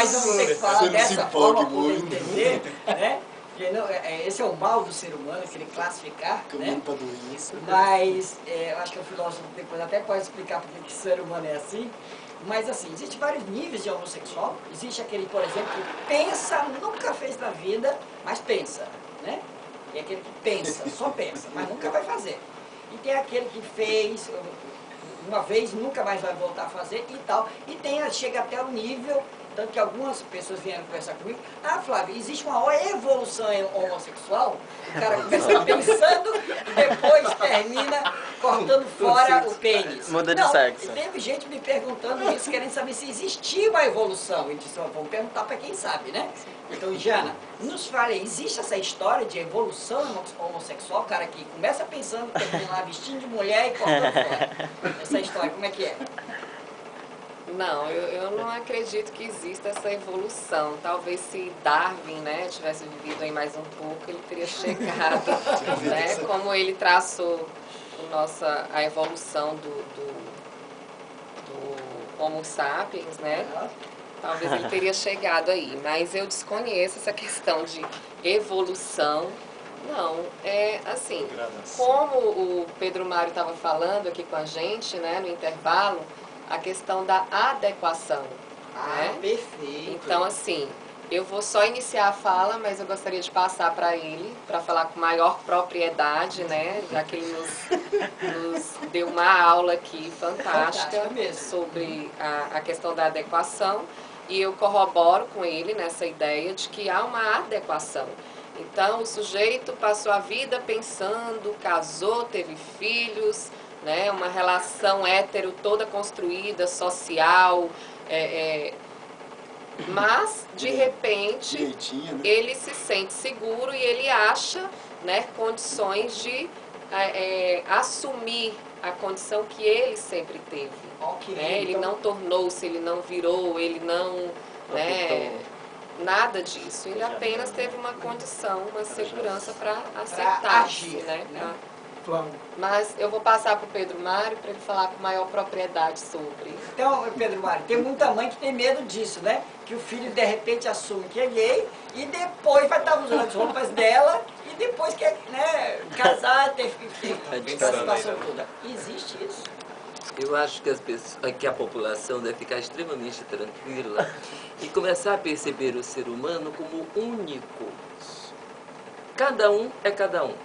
Mas vamos ter que falar dessa forma para entender, né? Esse é o mal do ser humano, querer classificar, né? Mas eu acho que o filósofo depois até pode explicar por que o ser humano é assim. Mas assim, existem vários níveis de homossexual. Existe aquele, por exemplo, que pensa, nunca fez na vida, mas pensa, né? E aquele que pensa, só pensa, mas nunca vai fazer. E tem aquele que fez uma vez, nunca mais vai voltar a fazer e tal. E chega até o nível, tanto que algumas pessoas vieram conversar comigo, Flávio, existe uma evolução homossexual, o cara começa pensando e depois termina cortando fora o pênis. Muda de sexo. Teve gente me perguntando isso, querendo saber se existia uma evolução. Eu disse, vamos perguntar para quem sabe, né? Então, Jana, nos fale, existe essa história de evolução homossexual, o cara que começa pensando, termina lá vestindo de mulher e cortando fora. Essa história, como é que é? Não, eu não acredito que exista essa evolução. Talvez se Darwin, né, tivesse vivido aí mais um pouco, ele teria chegado, né, como ele traçou a evolução do Homo sapiens, né, talvez ele teria chegado aí. Mas eu desconheço essa questão de evolução. Não, é assim, como o Pedro Mário estava falando aqui com a gente, né, no intervalo, a questão da adequação. Né? Perfeito. Então, assim, eu vou só iniciar a fala, mas eu gostaria de passar para ele, para falar com maior propriedade, né? Já que ele nos deu uma aula aqui fantástica sobre a questão da adequação. E eu corroboro com ele nessa ideia de que há uma adequação. Então, o sujeito passou a vida pensando, casou, teve filhos, né, uma relação hétero toda construída, social, mas, de repente, né? ele se sente seguro e ele acha, né, condições de assumir a condição que ele sempre teve. Né? Ele não tornou-se, ele não virou, ele não... Né, nada disso. Ele apenas teve uma condição, uma segurança para aceitar-se. Né? Mas eu vou passar para o Pedro Mário para ele falar com maior propriedade sobre. Então, Pedro Mário, tem muita mãe que tem medo disso, né? Que o filho de repente assume que é gay e depois vai estar usando as roupas dela e depois quer, né, casar, ter essa situação toda. Existe isso? Eu acho que a população deve ficar extremamente tranquila e começar a perceber o ser humano como único. Cada um é cada um.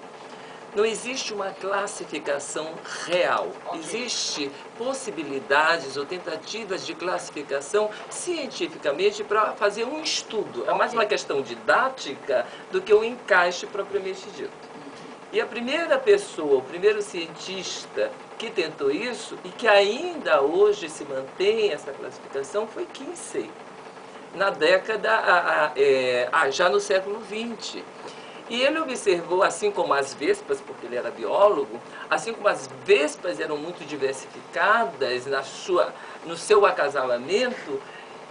Não existe uma classificação real. Existem possibilidades ou tentativas de classificação cientificamente para fazer um estudo. É mais uma questão didática do que um encaixe propriamente dito. E a primeira pessoa, o primeiro cientista que tentou isso e que ainda hoje se mantém essa classificação foi Kinsey, na década, já no século XX. E ele observou, assim como as vespas, porque ele era biólogo, assim como as vespas eram muito diversificadas no seu acasalamento,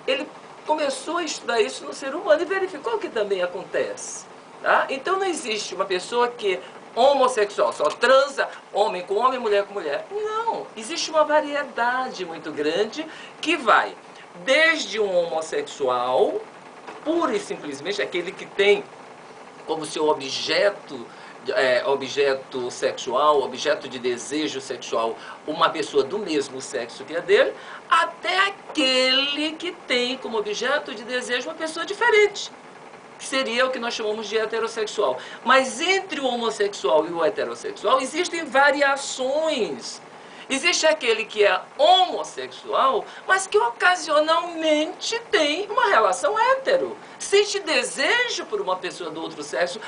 ele começou a estudar isso no ser humano e verificou que também acontece. Tá? Então não existe uma pessoa que é homossexual, só transa homem com homem, mulher com mulher. Não, existe uma variedade muito grande que vai desde um homossexual, pura e simplesmente aquele que tem como seu objeto sexual, objeto de desejo sexual, uma pessoa do mesmo sexo que a dele, até aquele que tem como objeto de desejo uma pessoa diferente, que seria o que nós chamamos de heterossexual. Mas entre o homossexual e o heterossexual existem variações. Existe aquele que é homossexual, mas que ocasionalmente tem uma relação hétero. Sente desejo por uma pessoa do outro sexo.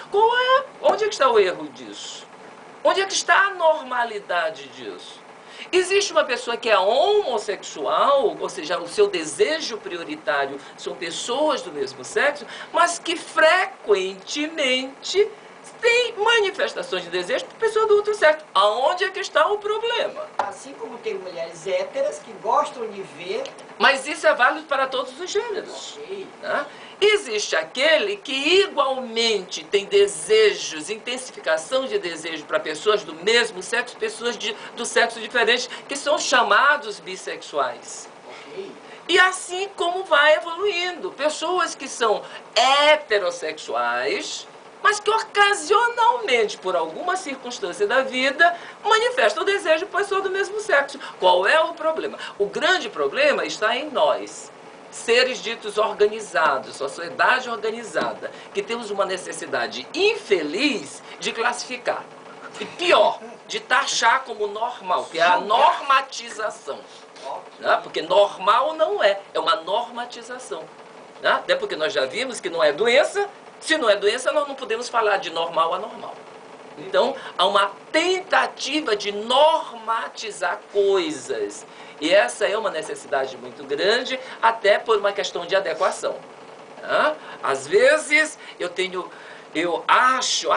Onde é que está o erro disso? Onde é que está a normalidade disso? Existe uma pessoa que é homossexual, ou seja, o seu desejo prioritário são pessoas do mesmo sexo, mas que frequentemente tem manifestações de desejo por pessoa do outro sexo. Aonde é que está o problema? Assim como tem mulheres héteras que gostam de ver... Mas isso é válido para todos os gêneros. Né? Existe aquele que igualmente tem desejos, intensificação de desejo para pessoas do mesmo sexo, pessoas do sexo diferente, que são chamados bissexuais. E assim como vai evoluindo. Pessoas que são heterossexuais, mas que ocasionalmente, por alguma circunstância da vida, manifestam o desejo por pessoa do mesmo sexo. Qual é o problema? O grande problema está em nós, seres ditos organizados, sociedade organizada, que temos uma necessidade infeliz de classificar. E pior, de taxar como normal, que é a normatização. Né? Porque normal não é uma normatização. Né? Até porque nós já vimos que não é doença. Se não é doença, nós não podemos falar de normal a normal. Então, há uma tentativa de normatizar coisas. E essa é uma necessidade muito grande, até por uma questão de adequação. Né? Às vezes, eu acho,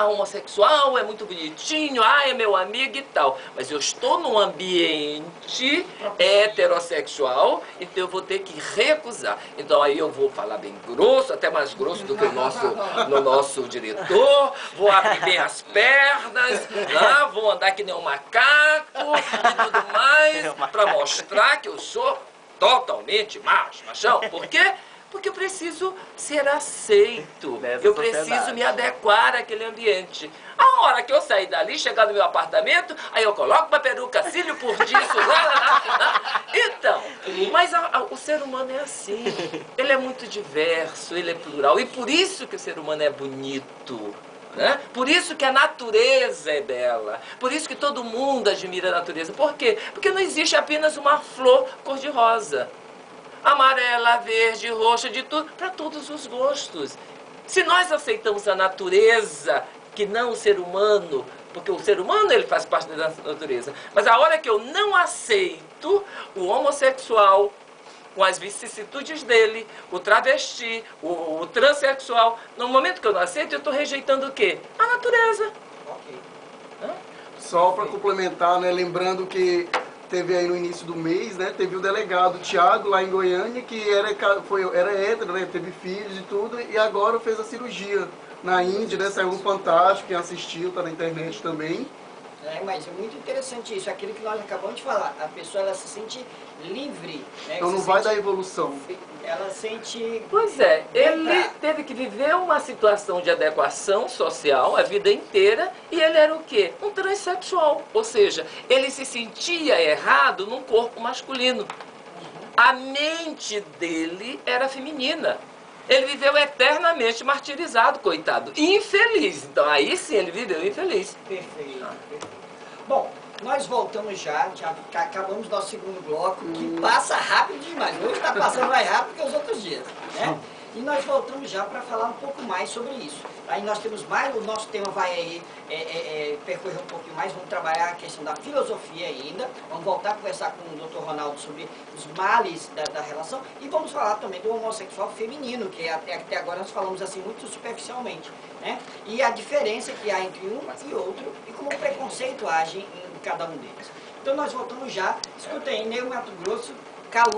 homossexual é muito bonitinho, é meu amigo e tal. Mas eu estou num ambiente heterossexual, então eu vou ter que recusar. Então aí eu vou falar bem grosso, até mais grosso do que o nosso diretor, vou abrir bem as pernas, né? Vou andar que nem um macaco e tudo mais, para mostrar que eu sou totalmente machão. Por quê? Porque eu preciso ser aceito, eu preciso me adequar àquele ambiente. A hora que eu sair dali, chegar no meu apartamento, aí eu coloco uma peruca, cílio por disso, Então, mas o ser humano é assim, ele é muito diverso, ele é plural, e por isso que o ser humano é bonito. Né? Por isso que a natureza é bela, por isso que todo mundo admira a natureza. Por quê? Porque não existe apenas uma flor cor-de-rosa. Amarela, verde, roxa, de tudo, para todos os gostos. Se nós aceitamos a natureza, que não o ser humano, porque o ser humano ele faz parte da natureza, mas a hora que eu não aceito o homossexual, com as vicissitudes dele, o travesti, o transexual, no momento que eu não aceito, eu estou rejeitando o quê? A natureza. Ok. Só para complementar, né, lembrando que teve aí no início do mês, né, teve o delegado Thiago lá em Goiânia, que era hétero, né, teve filhos e tudo, e agora fez a cirurgia na Índia, né, saiu um fantástico, quem assistiu, tá na internet também. Mas é muito interessante isso, aquilo que nós acabamos de falar, a pessoa ela se sente livre. Né, então não vai dar evolução. Ela sente... Pois é, ele teve que viver uma situação de adequação social a vida inteira e ele era o quê? Um transexual, ou seja, ele se sentia errado num corpo masculino. A mente dele era feminina. Ele viveu eternamente martirizado, coitado, infeliz. Então aí sim ele viveu infeliz. Perfeito, perfeito. Bom, nós voltamos já acabamos nosso segundo bloco, que passa rápido demais. Hoje está passando mais rápido que os outros dias, né? E nós voltamos já para falar um pouco mais sobre isso. Aí nós temos mais, o nosso tema vai aí percorrer um pouquinho mais, vamos trabalhar a questão da filosofia ainda, vamos voltar a conversar com o Dr. Ronaldo sobre os males da relação e vamos falar também do homossexual feminino, que até agora nós falamos assim muito superficialmente, né? E a diferença que há entre um e outro e como o preconceito age em cada um deles. Então nós voltamos já, escutem aí, Ney Mato Grosso, Calum.